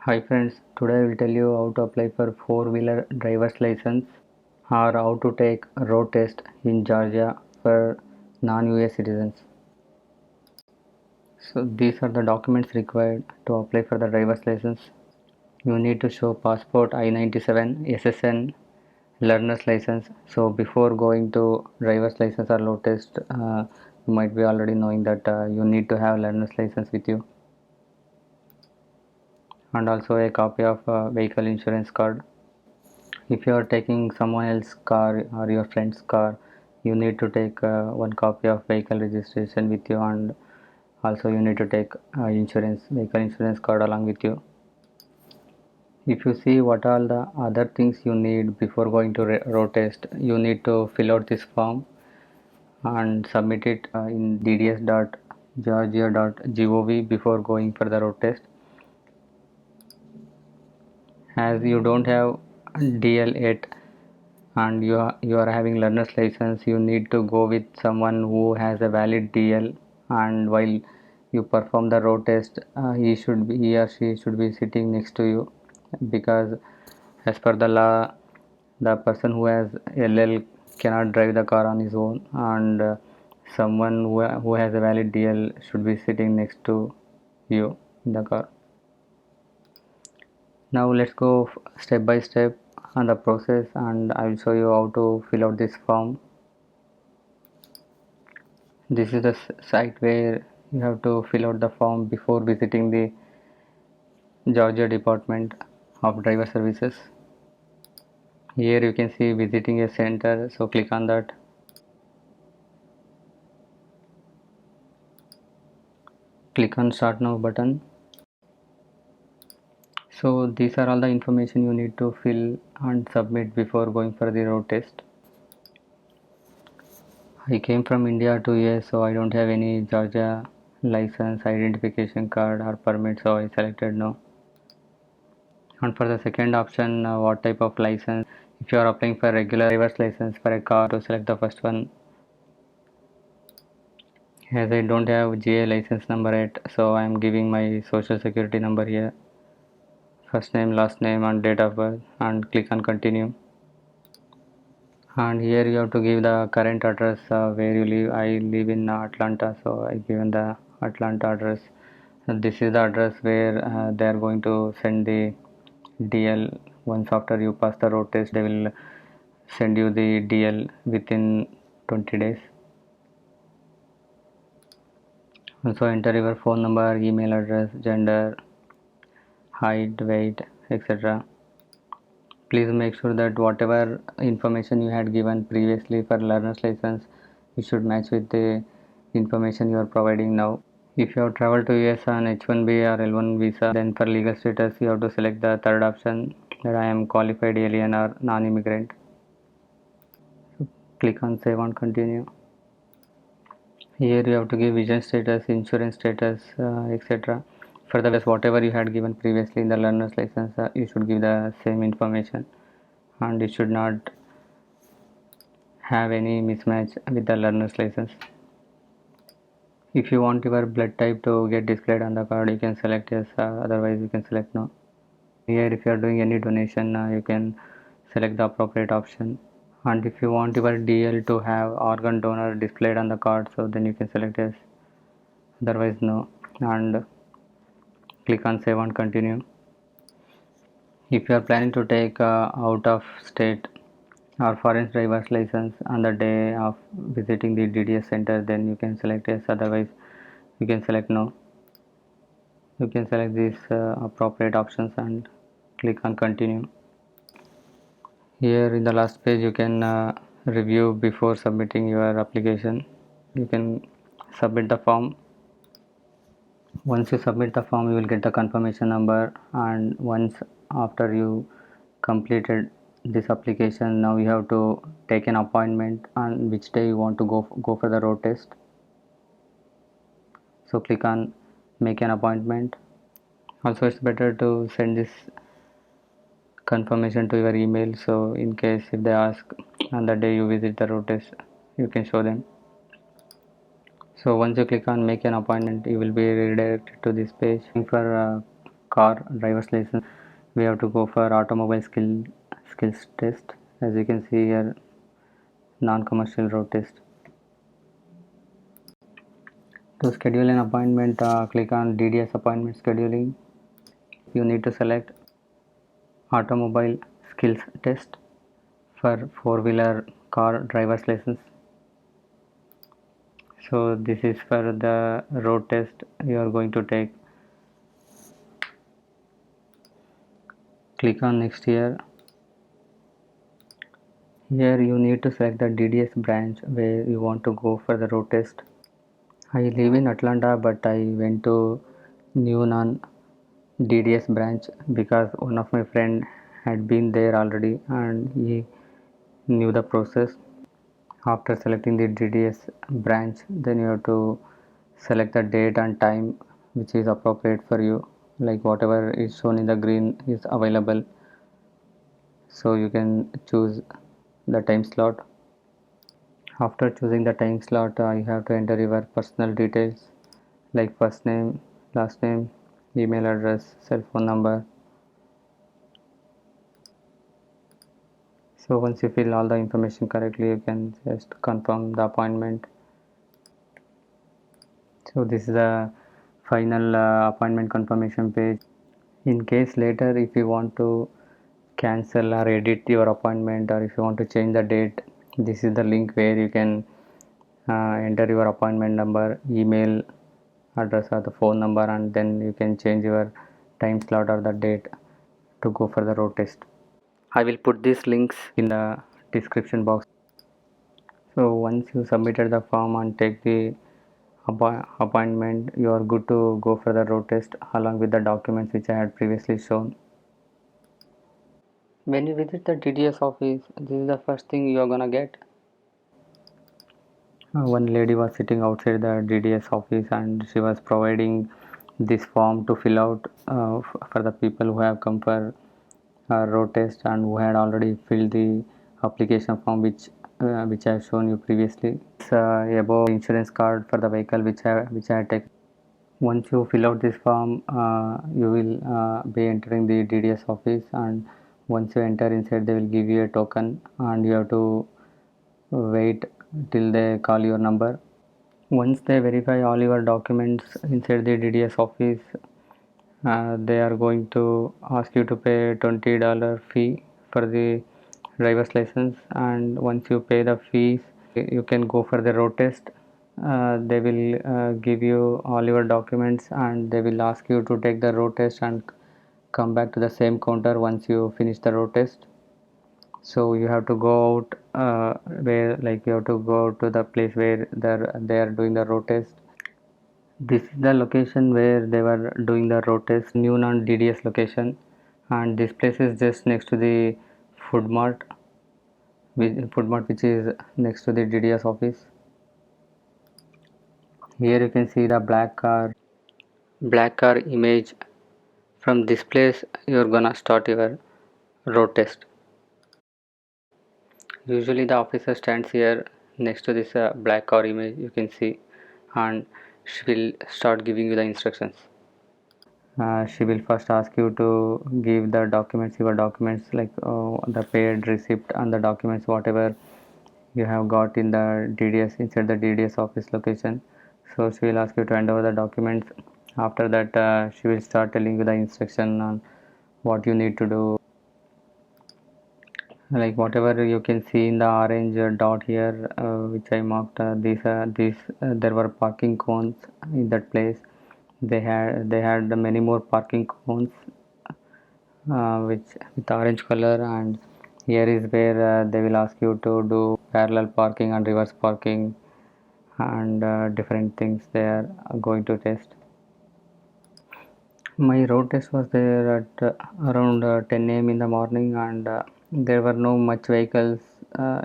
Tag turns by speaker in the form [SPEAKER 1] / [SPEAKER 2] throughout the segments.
[SPEAKER 1] Hi friends, today I will tell you how to apply for four-wheeler driver's license or how to take road test in Georgia for non-US citizens. So these are the documents required to apply for the driver's license. You need to show passport, I-97, SSN, learner's license. So before going to driver's license or road test, you might be already knowing that you need to have learner's license with you, and also a copy of vehicle insurance card. If you are taking someone else's car or your friend's car, you need to take one copy of vehicle registration with you, and also you need to take vehicle insurance card along with you. If you see what all the other things you need before going to road test, you need to fill out this form and submit it in dds.georgia.gov before going for the road test. As you don't have DL yet and you are having learner's license, you need to go with someone who has a valid DL, and while you perform the road test, he or she should be sitting next to you, because as per the law, the person who has LL cannot drive the car on his own, and someone who has a valid DL should be sitting next to you in the car. Now let's go step by step on the process, and I will show you how to fill out this form. This is the site where you have to fill out the form before visiting the Georgia Department of Driver Services. Here you can see visiting a center, so click on that. Click on Start Now button. So these are all the information you need to fill and submit before going for the road test. I came from India to US, so I don't have any Georgia license, identification card or permit, so I selected no. And for the second option, what type of license, if you are applying for regular driver's license for a car, to select the first one. As I don't have GA license number yet, so I am giving my social security number here, first name, last name and date of birth, and click on continue. And here you have to give the current address where you live. I live in Atlanta, so I given the Atlanta address. And this is the address where they are going to send the DL. Once after you pass the road test, they will send you the DL within 20 days. Also enter your phone number, email address, gender, height, weight, etc. Please make sure that whatever information you had given previously for learner's license, it should match with the information you are providing now. If you have traveled to US on H1B or L1 visa, then for legal status you have to select the third option, that I am qualified alien or non-immigrant. Click on save and continue. Here you have to give vision status, insurance status, etc. For the whatever you had given previously in the learner's license, you should give the same information, and it should not have any mismatch with the learner's license. If you want your blood type to get displayed on the card, you can select yes, otherwise you can select no. Here if you are doing any donation, you can select the appropriate option, and if you want your DL to have organ donor displayed on the card, so then you can select yes, otherwise no, and click on save and continue. If you are planning to take out of state or foreign driver's license on the day of visiting the DDS center, then you can select yes, otherwise you can select no. You can select these appropriate options and click on continue. Here in the last page you can review before submitting your application. You can submit the form. Once you submit the form, you will get the confirmation number, and once after you completed this application, now you have to take an appointment on which day you want to go for the road test. So click on make an appointment. Also it's better to send this confirmation to your email, so in case if they ask on the day you visit the road test, you can show them. So once you click on make an appointment, you will be redirected to this page for car driver's license, we have to go for automobile skills test. As you can see here, non-commercial road test. To schedule an appointment, click on DDS appointment scheduling. You need to select automobile skills test for four-wheeler car driver's license. So this is for the road test you are going to take. Click on next here. Here you need to select the DDS branch where you want to go for the road test. I live in Atlanta, but I went to Newnan DDS branch because one of my friend had been there already and he knew the process. After selecting the DDS branch, then you have to select the date and time which is appropriate for you, like whatever is shown in the green is available, so you can choose the time slot. After choosing the time slot, you have to enter your personal details like first name, last name, email address, cell phone number. So once you fill all the information correctly, you can just confirm the appointment. So this is the final appointment confirmation page. In case later if you want to cancel or edit your appointment, or if you want to change the date, this is the link where you can enter your appointment number, email address or the phone number, and then you can change your time slot or the date to go for the road test. I will put these links in the description box. So once you submitted the form and take the appointment, you are good to go for the road test along with the documents which I had previously shown. When you visit the DDS office, this is the first thing you are gonna get. One lady was sitting outside the DDS office and she was providing this form to fill out for the people who have come for road test and who had already filled the application form which I have shown you previously. It's about insurance card for the vehicle which I had taken. Once you fill out this form, you will be entering the DDS office, and once you enter inside, they will give you a token, and you have to wait till they call your number. Once they verify all your documents inside the DDS office, they are going to ask you to pay $20 fee for the driver's license, and once you pay the fees, you can go for the road test. They will give you all your documents and they will ask you to take the road test and come back to the same counter once you finish the road test. So you have to go out where, like, you have to go to the place where they are doing the road test. This is the location where they were doing the road test, Newnan DDS location, and this place is just next to the food mart, which is next to the DDS office. Here you can see the black car image. From this place you're gonna start your road test. Usually the officer stands here next to this black car image, you can see, and she will start giving you the instructions. She will first ask you to give the documents, your documents, like the paid receipt and the documents whatever you have got in the DDS, inside the DDS office location. So she will ask you to hand over the documents. After that, she will start telling you the instruction on what you need to do. Like whatever you can see in the orange dot here, which I marked, these there were parking cones in that place. They had many more parking cones, which with orange color, and here is where they will ask you to do parallel parking and reverse parking and different things they are going to test. My road test was there at around 10 a.m. in the morning, and there were no much vehicles.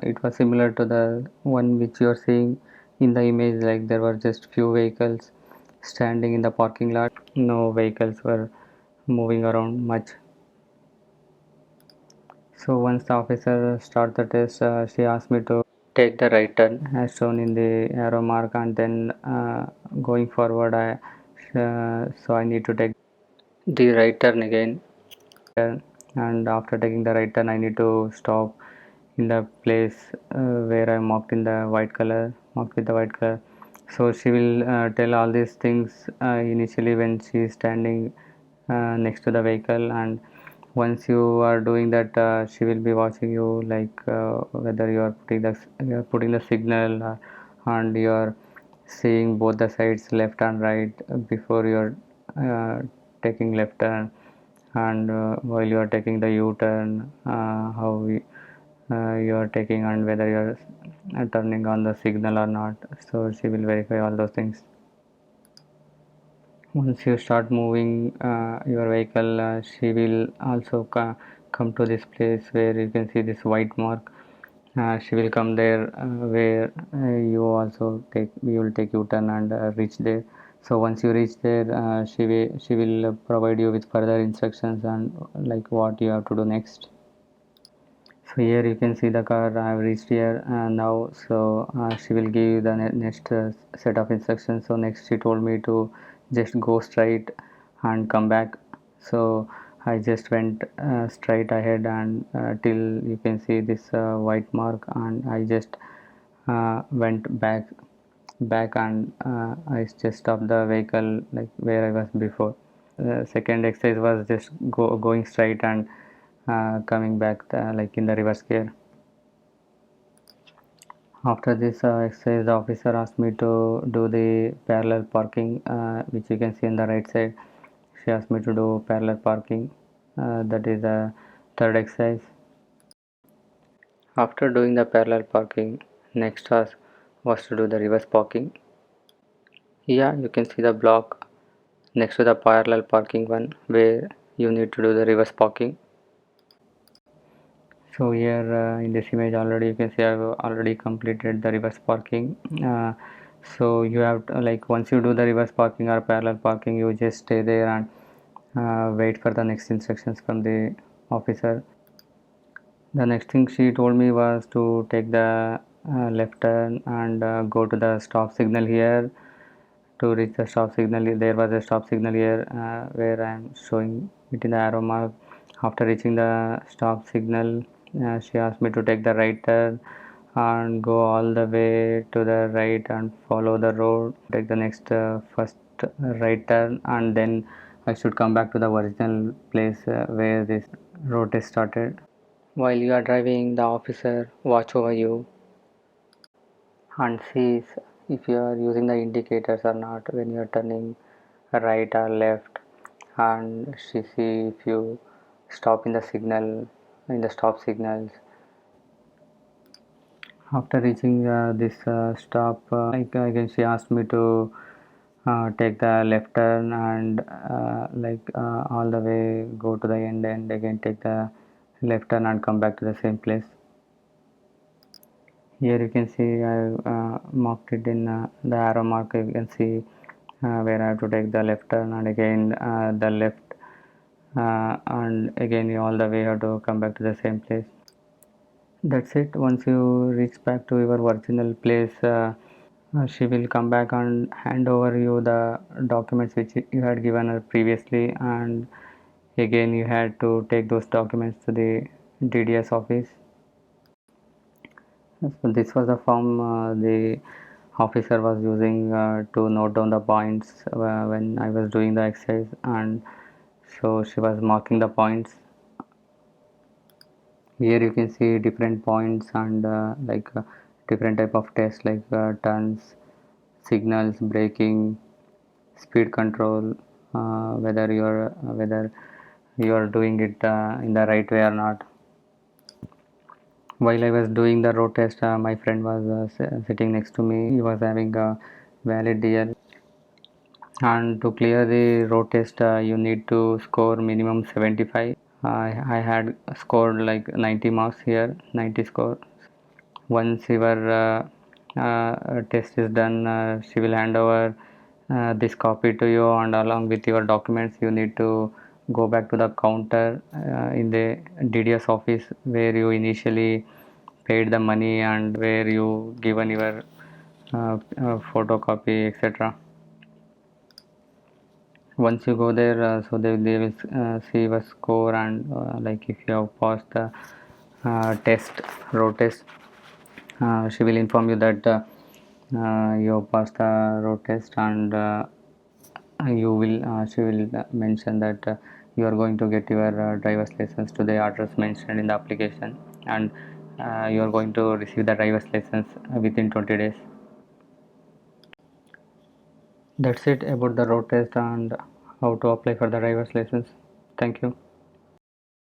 [SPEAKER 1] It was similar to the one which you are seeing in the image, like there were just few vehicles standing in the parking lot. No vehicles were moving around much. So once the officer start the test, she asked me to take the right turn as shown in the arrow mark, and then going forward, so I need to take. the right turn again, and after taking the right turn I need to stop in the place where I marked in the white color, marked with the white color. So she will tell all these things initially when she is standing next to the vehicle, and once you are doing that she will be watching you, like whether you are putting the signal and you are seeing both the sides left and right before you are taking left turn, and while you are taking the U-turn, you are taking and whether you are turning on the signal or not. So she will verify all those things. Once you start moving your vehicle, she will also come to this place where you can see this white mark. She will come there where you will take U-turn and reach there. So once you reach there, she will provide you with further instructions and like what you have to do next. So here you can see the car. I have reached here now. So she will give you the next set of instructions. So next she told me to just go straight and come back. So I just went straight ahead and till you can see this white mark, and I just went back and I just stopped the vehicle like where I was before. Second exercise was just going straight and coming back like in the reverse gear. After this exercise, the officer asked me to do the parallel parking, which you can see on the right side. She asked me to do parallel parking. That is the third exercise. After doing the parallel parking, next task was to do the reverse parking. Yeah, you can see the block next to the parallel parking one where you need to do the reverse parking. So here in this image already you can see I've already completed the reverse parking. So you have to, like once you do the reverse parking or parallel parking, you just stay there and wait for the next instructions from the officer. The next thing she told me was to take the left turn and go to the stop signal here. To reach the stop signal, there was a stop signal here where I am showing it in the arrow mark. After reaching the stop signal, she asked me to take the right turn and go all the way to the right and follow the road. Take the next first right turn, and then I should come back to the original place where this road is started. While you are driving, the officer watch over you and sees if you are using the indicators or not when you are turning right or left, and she see if you stop in the signal, in the stop signals. After reaching this stop, like again she asked me to take the left turn and all the way go to the end, and again take the left turn and come back to the same place. Here you can see I marked it in the arrow mark. You can see where I have to take the left turn and again the left, and again you all the way have to come back to the same place. That's it. Once you reach back to your original place, she will come back and hand over you the documents which you had given her previously, and again you had to take those documents to the DDS office. So this was the form the officer was using to note down the points when I was doing the exercise, and so she was marking the points. Here you can see different points and different type of tests like turns, signals, braking, speed control, whether you are doing it in the right way or not. While I was doing the road test, my friend was sitting next to me. He was having a valid DL, and to clear the road test, you need to score minimum 75. I had scored like 90 marks here, 90 score. Once your test is done, she will hand over this copy to you, and along with your documents you need to go back to the counter in the DDS office where you initially paid the money and where you given your photocopy, etc. Once you go there, so they will see your score, and like if you have passed the test, road test, she will inform you that you have passed the road test, and you will she will mention that you are going to get your driver's license to the address mentioned in the application, and you are going to receive the driver's license within 20 days. That's it about the road test and how to apply for the driver's license. Thank you.